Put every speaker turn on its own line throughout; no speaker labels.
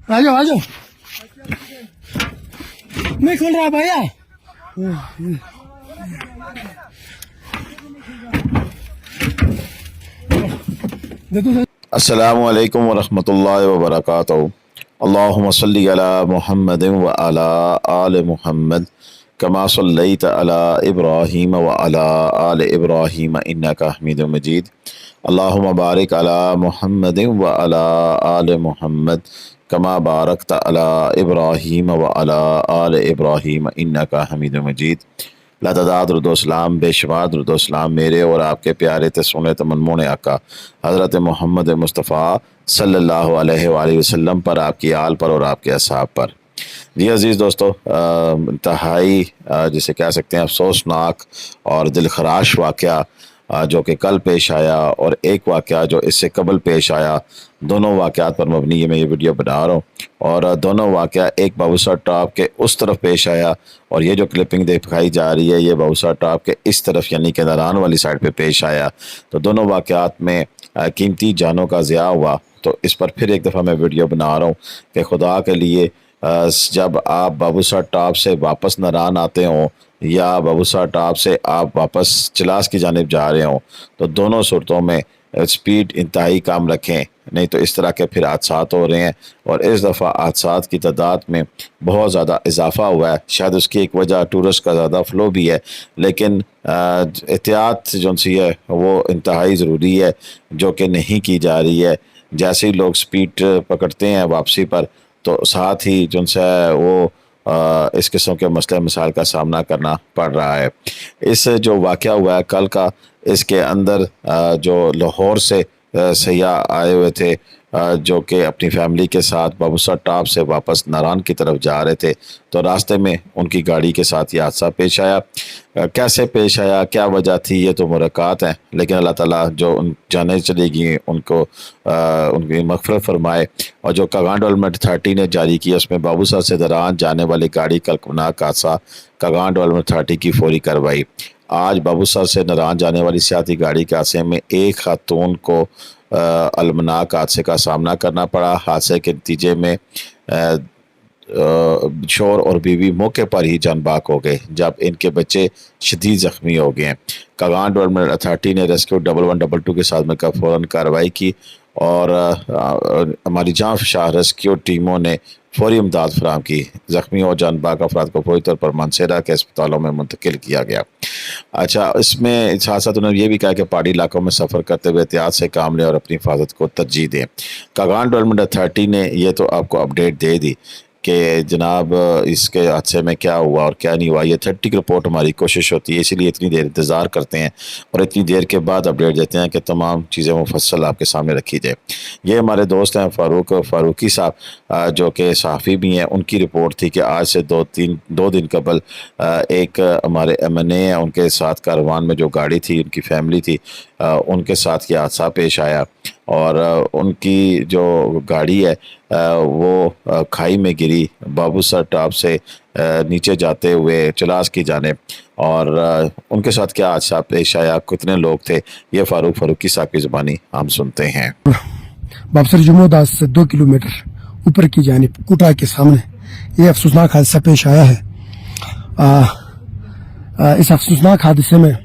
आ जाओ आ जाओ, नहीं खोल रहा भैया। देखो
अस्सलामु अलैकुम वरहमतुल्लाहि वबरकातुहू। अल्लाहुम्मा सल्लि अला मुहम्मदिन व अला आले मुहम्मद कमा सल्लैत अला इब्राहीम व अला आले इब्राहीम इन्नका हमीदुम मजीद। अल्लाहुम्मा बारिक अला मुहम्मदिन व अला आले मुहम्मद कमा बारकत अला इब्राहीम व अला आले इब्राहीम इन्नका हमीदुम मजीद। लातादाद रुदोसलाम बेशुमार रुदोसलाम मेरे और आपके प्यारे तस्सुने तमन्मोने आका हज़रत मोहम्मद मुस्तफ़ा सल्लल्लाहु अलैहि वसल्लम पर, आपकी आल पर और आपके असहाब पर। जी अज़ीज़ दोस्तों, इंतहाई जिसे कह सकते हैं अफसोसनाक और दिलखराश वाक़या जो कि कल पेश आया और एक वाक़या जो इससे कबल पेश आया, दोनों वाक़यात पर मबनी मैं ये वीडियो बना रहा हूँ। और दोनों वाक़या एक बाबूसर टॉप के उस तरफ पेश आया और ये जो क्लिपिंग दिखाई जा रही है ये बाबूसर टॉप के इस तरफ यानी कि नारान वाली साइड पे पेश आया। तो दोनों वाक़यात में कीमती जानों का ज़िया हुआ। तो इस पर फिर एक दफ़ा मैं वीडियो बना रहा हूँ कि खुदा के लिए जब आप बाबूसर टॉप से वापस नारान आते हों या बाबूसर टॉप से आप वापस चिलास की जानिब जा रहे हों तो दोनों सूरतों में स्पीड इंतहाई कम रखें, नहीं तो इस तरह के फिर हादसात हो रहे हैं। और इस दफ़ा हादसात की तादाद में बहुत ज़्यादा इजाफा हुआ है। शायद उसकी एक वजह टूरिस्ट का ज़्यादा फ़्लो भी है, लेकिन एहतियात जो सी है वो इंतहाई ज़रूरी है जो कि नहीं की जा रही है। जैसे ही लोग स्पीड पकड़ते हैं वापसी पर तो साथ ही जो है वो इस किस्म के मसले मसाइल का सामना करना पड़ रहा है। इस जो वाक़या हुआ है कल का, इसके अंदर जो लाहौर से सयाह आए हुए थे जो कि अपनी फैमिली के साथ बाबूसर टॉप से वापस नारान की तरफ जा रहे थे, तो रास्ते में उनकी गाड़ी के साथ ये हादसा पेश आया। कैसे पेश आया, क्या वजह थी, ये तो मुलाकात है, लेकिन अल्लाह ताला जो उन जाने चली गई उनको उनकी मग़फ़िरत फरमाए। और जो कागान डेवलपमेंट अथॉरिटी ने जारी किया उसमें बाबूसर से नारान जाने वाली गाड़ी का अलकनाक हादसा, कागान डेवलपमेंट अथॉरिटी की फौरी कार्रवाई। आज बाबूसर से नारान जाने वाली सियाती गाड़ी के हादसे में एक खातून को अलमनाक हादसे का सामना करना पड़ा। हादसे के नतीजे में शोहर और बीवी मौके पर ही जान बाक हो गए, जब इनके बच्चे शदीद ज़ख्मी हो गए हैं। कागान डेवलपमेंट अथॉरिटी ने रेस्क्यू 1112 के साथ मिलकर फ़ौरन कार्रवाई की और हमारी जांफशाह रेस्क्यू टीमों ने फौरी इमदाद फराहम की। ज़ख्मी और जान बाक अफराद को फौरी तौर पर मानसेरा के अस्पतालों में मुंतकिल किया गया। अच्छा, इसमें साथ साथ उन्होंने ये भी कहा कि पहाड़ी इलाकों में सफ़र करते हुए एहतियात से काम लें और अपनी हिफाजत को तरजीह दें। कागान डेवलपमेंट अथॉरिटी ने ये तो आपको अपडेट दे दी कि जनाब इसके हादसे में क्या हुआ और क्या नहीं हुआ। ये 30 की रिपोर्ट हमारी कोशिश होती है, इसीलिए इतनी देर इंतज़ार करते हैं और इतनी देर के बाद अपडेट देते हैं कि तमाम चीज़ें मुफस्सल आपके सामने रखी जाए। ये हमारे दोस्त हैं फ़ारूकी साहब जो कि सहाफ़ी भी हैं। उनकी रिपोर्ट थी कि आज से दो दिन कबल एक हमारे MNA हैं, उनके साथ कारवान में जो गाड़ी थी उनकी फैमिली थी, उनके साथ ये हादसा पेश आया और उनकी जो गाड़ी है वो खाई में गिरी बाबूसर टॉप से नीचे जाते हुए चिलास की जानिब। और उनके साथ क्या हादसा पेश आया, कितने लोग थे, ये फ़ारूकी साहब की ज़बानी हम सुनते हैं।
बाबूसर जुमोदास से 2 किलोमीटर ऊपर की जानिब कुटा के सामने ये अफसोसनाक हादसा पेश आया है। इस अफसोसनाक हादसे में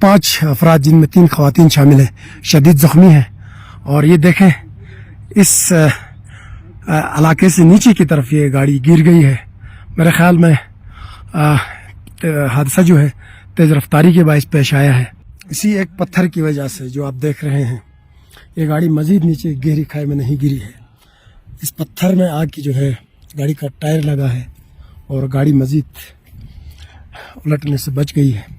5 अफराद जिनमें 3 ख़वातीन शामिल हैं शदीद ज़ख्मी हैं। और ये देखें इस इलाके से नीचे की तरफ ये गाड़ी गिर गई है। मेरे ख्याल में हादसा जो है तेज़ रफ्तारी के बायस पेश आया है। इसी एक पत्थर की वजह से जो आप देख रहे हैं ये गाड़ी मज़ीद नीचे गहरी खाई में नहीं गिरी है। इस पत्थर में आग की जो है गाड़ी का टायर लगा है और गाड़ी मज़ीद उलटने से बच गई है।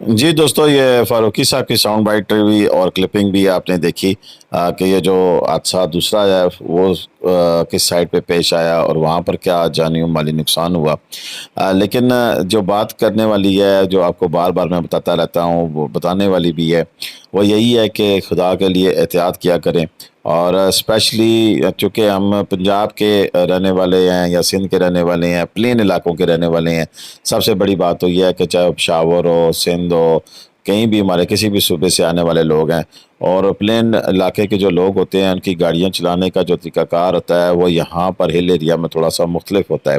जी दोस्तों, ये फ़ारूकी साहब की साउंड बाइट भी और क्लिपिंग भी आपने देखी कि ये जो हादसा दूसरा है वो किस साइड पे पेश आया और वहाँ पर क्या जानी माली नुकसान हुआ। लेकिन जो बात करने वाली है, जो आपको बार बार मैं बताता रहता हूँ, वो बताने वाली भी है, वो यही है कि खुदा के लिए एहतियात किया करें। और स्पेशली चूँकि हम पंजाब के रहने वाले हैं या सिंध के रहने वाले हैं, प्लेन इलाकों के रहने वाले हैं, सबसे बड़ी बात तो यह है कि चाहे पेशावर हो, सिंध हो, کہیں بھی ہمارے کسی بھی صوبے سے آنے والے لوگ ہیں اور پلین علاقے کے جو لوگ ہوتے ہیں ان کی گاڑیاں چلانے کا جو طریقہ کار ہوتا ہے وہ یہاں پر ہل ایریا میں تھوڑا سا مختلف ہوتا ہے.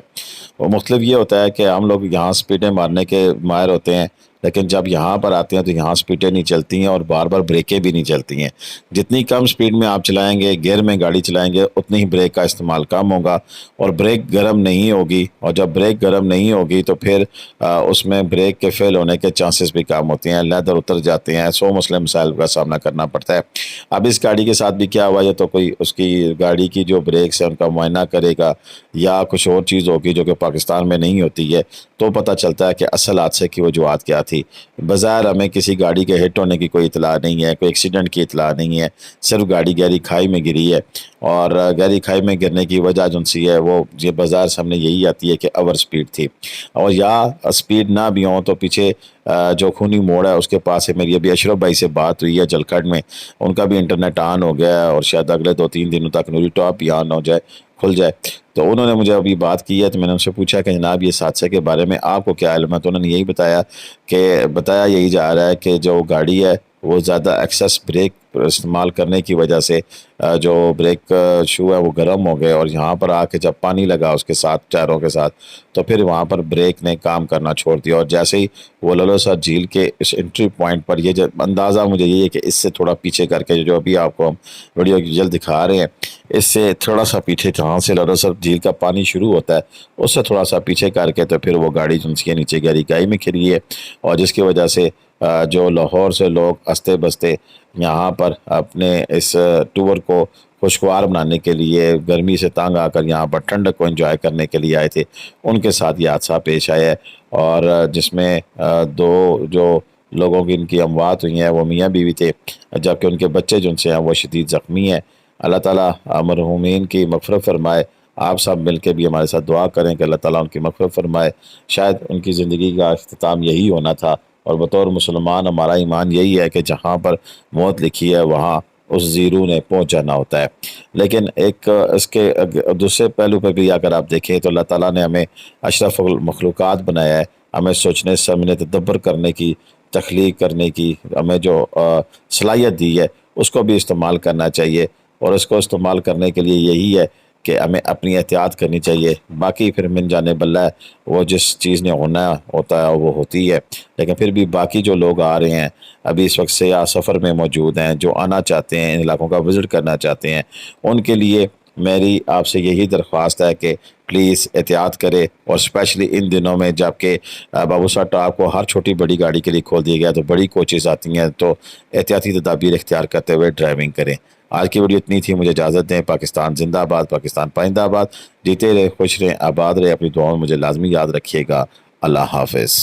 وہ مختلف یہ ہوتا ہے کہ ہم لوگ یہاں سپیڈیں مارنے کے ماہر ہوتے ہیں، لیکن جب یہاں پر آتے ہیں تو یہاں سپیڈیں نہیں چلتی ہیں اور بار بار بریکیں بھی نہیں چلتی ہیں. جتنی کم سپیڈ میں آپ چلائیں گے، گیئر میں گاڑی چلائیں گے، اتنی ہی بریک کا استعمال کم ہوگا اور بریک گرم نہیں ہوگی، اور جب بریک گرم نہیں ہوگی تو پھر اس میں بریک کے فیل ہونے کے چانسز بھی کم ہوتے ہیں، لیدر اتر جاتے ہیں، 100 مسائل کا سامنا کرنا پڑتا ہے. اب اس گاڑی کے ساتھ بھی کیا ہوا، یہ تو کوئی اس کی گاڑی کی جو بریکس ہے ان کا معائنہ کرے گا یا کچھ اور چیز ہوگی جو کہ پاکستان میں نہیں ہوتی ہے، تو پتہ چلتا ہے کہ اصل حادثے کی وجوہات کیا تھی. بظاہر ہمیں کسی گاڑی کے ہٹ ہونے کی کوئی اطلاع نہیں ہے، کوئی ایکسیڈنٹ کی اطلاع نہیں ہے، صرف گاڑی گہری کھائی میں گری ہے، اور گہری کھائی میں گرنے کی وجہ جو سی ہے وہ یہ بازار سامنے یہی آتی ہے کہ اوور سپیڈ تھی. اور یا سپیڈ نہ بھی ہوں تو پیچھے جو خونی موڑ ہے اس کے پاس ہے، میری ابھی اشرف بھائی سے بات ہوئی ہے جلکھڈ میں، ان کا بھی انٹرنیٹ آن ہو گیا ہے اور شاید اگلے 2-3 دنوں تک نوری ٹاپ بھی آن ہو جائے، کھل جائے. تو انہوں نے مجھے ابھی بات کی ہے تو میں نے ان سے پوچھا کہ جناب یہ حادثے کے بارے میں آپ کو کیا علم ہے، تو انہوں نے یہی بتایا یہی جا رہا ہے کہ جو گاڑی ہے وہ زیادہ ایکسس بریک استعمال کرنے کی وجہ سے جو بریک شو ہے وہ گرم ہو گئے، اور یہاں پر آ کے جب پانی لگا اس کے ساتھ ٹائروں کے ساتھ تو پھر وہاں پر بریک نے کام کرنا چھوڑ دیا. اور جیسے ہی وہ للوسر جھیل کے اس انٹری پوائنٹ پر، یہ اندازہ مجھے یہ ہے کہ اس سے تھوڑا پیچھے کر کے جو ابھی آپ کو ہم ویڈیو جلد دکھا رہے ہیں، اس سے تھوڑا سا پیچھے جہاں سے للوسر جھیل کا پانی شروع ہوتا ہے اس سے تھوڑا سا پیچھے کر کے تو پھر وہ گاڑی جنس کے نیچے گہری کھائی میں کھری ہے، اور جس کی وجہ سے جو لاہور سے لوگ ہنستے بستے یہاں پر اپنے اس ٹور کو خوشگوار بنانے کے لیے گرمی سے تانگ آ کر یہاں پر ٹھنڈک کو انجوائے کرنے کے لیے آئے تھے، ان کے ساتھ یہ حادثہ پیش آیا ہے. اور جس میں 2 جو لوگوں کی ان کی اموات ہوئی ہیں وہ میاں بیوی تھے، جبکہ ان کے بچے جن سے ہیں وہ شدید زخمی ہیں. اللہ تعالیٰ مرحومین کی مغفرت فرمائے. آپ سب مل کے بھی ہمارے ساتھ دعا کریں کہ اللہ تعالیٰ ان کی مغفرت فرمائے. شاید ان کی زندگی کا اختتام یہی ہونا تھا، اور بطور مسلمان ہمارا ایمان یہی ہے کہ جہاں پر موت لکھی ہے وہاں اس زیرو نے پہنچ جانا ہوتا ہے. لیکن ایک اس کے دوسرے پہلو پہ بھی اگر آپ دیکھیں تو اللہ تعالیٰ نے ہمیں اشرف المخلوقات بنایا ہے، ہمیں سوچنے سمجھنے تدبر کرنے کی، تخلیق کرنے کی ہمیں جو صلاحیت دی ہے اس کو بھی استعمال کرنا چاہیے. اور اس کو استعمال کرنے کے لیے یہی ہے کہ ہمیں اپنی احتیاط کرنی چاہیے. باقی پھر من جانب اللہ ہے، وہ جس چیز نے ہونا ہوتا ہے وہ ہوتی ہے. لیکن پھر بھی باقی جو لوگ آ رہے ہیں ابھی اس وقت سیاح سفر میں موجود ہیں، جو آنا چاہتے ہیں، ان علاقوں کا وزٹ کرنا چاہتے ہیں، ان کے لیے میری آپ سے یہی درخواست ہے کہ پلیز احتیاط کرے. اور اسپیشلی ان دنوں میں جب کہ بابوسا ٹاپ کو ہر چھوٹی بڑی گاڑی کے لیے کھول دیا گیا تو بڑی کوچز آتی ہیں، تو احتیاطی تدابیر اختیار کرتے ہوئے ڈرائیونگ کریں. آج کی ویڈیو اتنی تھی، مجھے اجازت دیں. پاکستان زندہ آباد، پاکستان پائندہ آباد. جیتے رہے، خوش رہیں، آباد رہے. اپنی دعاؤں میں مجھے لازمی یاد رکھیے گا. اللہ حافظ.